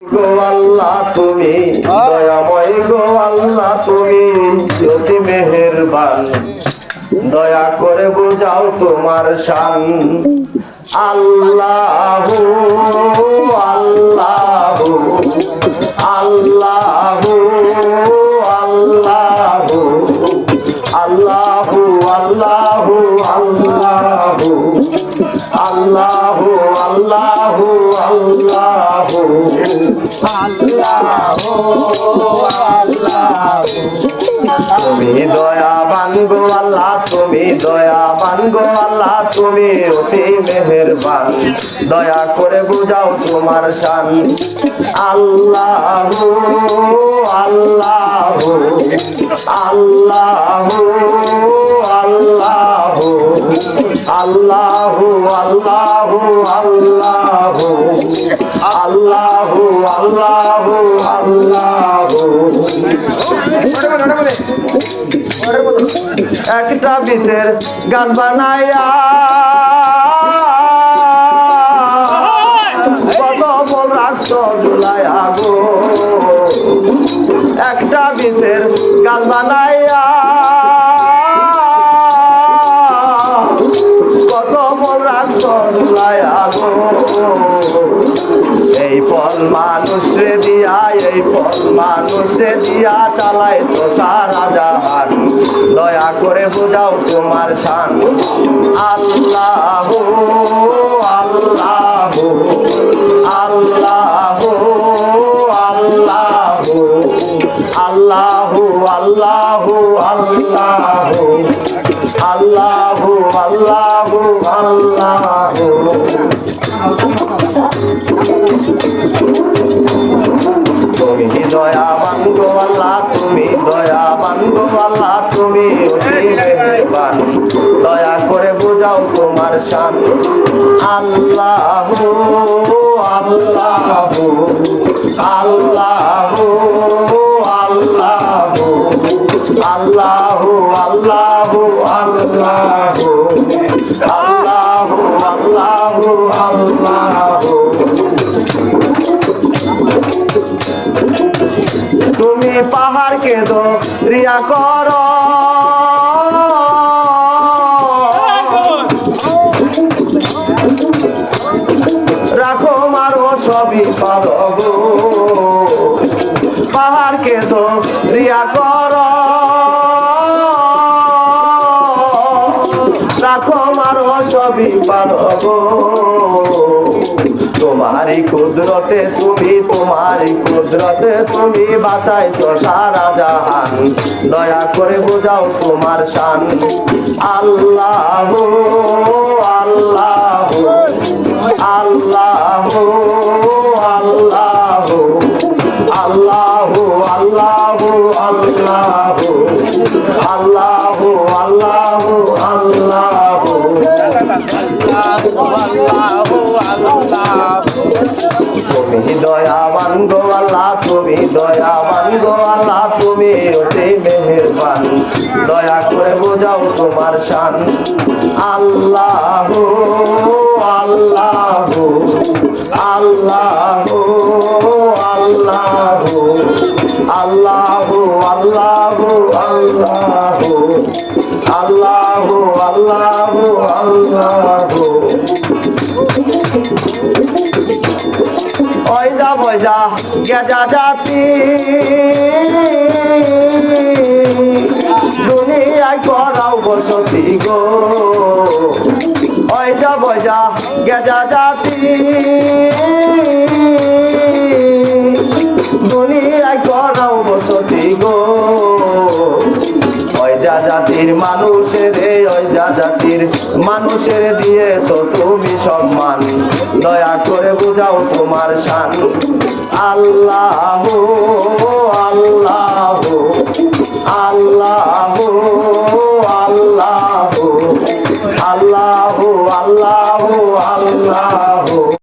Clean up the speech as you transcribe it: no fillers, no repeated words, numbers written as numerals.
গো আল্লাহ তুমি দয়াময়, গো আল্লাহ তুমি অতি মেহেরবান, দয়া করে বুঝাও তোমার শান। আল্লাহু আল্লাহু আল্লাহু আল্লাহু আল্লাহু আল্লাহু আল্লাহু আল্লাহু আল্লাহু আল্লাহু আল্লাহু আল্লাহু। তুমি দয়াবান গো আল্লাহ, তুমি দয়াবান গো আল্লাহ, তুমি অতি মেহেরবান, দয়া করে বুঝাও তোমার শান। আল্লাহু আল্লাহু আল্লাহু আল্লাহু আল্লাহু আল্লাহু আল্লাহু আল্লাহু আল্লাহু আল্লাহু। একটা বিচের গান বানাইয়া কদম রাখছ ঝুলাইয়া গো, একটা বিচের গান বানাইয়া কদম রাখছ ঝুলাইয়া গো। এই ফল মানুষে দিয়া, এই ফল মানুষে দিয়া চালাই তো সারা জাহান, দয়া করে বুঝাও তোমার শান। আল্লাহু আল্লাহু আল্লাহু আল্লাহু আল্লাহু আল্লাহু আল্লাহু আল্লাহু আল্লাহু আল্লাহু। তুমি দয়াবান গো আল্লাহ, তুমি দয়াবান গো আল্লাহ, তুমি অতি মেহেরবান, দয়া করে বুঝাও তোমার শান। আল্লাহু আল্লাহু আল্লাহু আল্লাহু আল্লাহু আল্লাহু আল্লাহু আল্লাহু আল্লাহু আল্লাহু। তুমি পাহাড়কে দরিয়া করো, রাখো মারো সবই পারো গো। পাহাড়কে দরিয়া করো, রাখো মারো সবই পারো গো। তোমারই কুদরতে তুমি, তোমারই কুদরতে তুমি বাঁচাইছো সারা জাহান, দয়া করে বুঝাও তোমার শান। আল্লাহু আল্লাহু আল্লাহু আল্লাহু আল্লাহু আল্লাহু আল্লাহু আল্লাহু আল্লাহু আল্লাহু আল্লাহু। তুমি দয়াবান গো আল্লাহ, তুমি দয়াবান গো আল্লাহ, তুমি অতি মেহেরবান, দয়া করে বুঝাও তোমার শান। আল্লাহু আল্লাহু আল্লাহু আল্লাহু আল্লাহু আল্লাহু আল্লাহু আল্লাহু আল্লাহু আল্লাহু। ওইদা বইদা গেজা জাতি দুনিয়ায় করাও বসতি গো, ওইদা বইদা গেজা জাতি দুনিয়ায় করাও বসতি গো। ওই যা জাতির মানুষের, ওই যা জাতির মানুষের দিয়ে তো তুমি সম্মান, দয়া করে বুঝাও তোমার শান। আল্লাহু আল্লাহু আল্লাহু আল্লাহু আল্লাহু আল্লাহু আল্লাহু।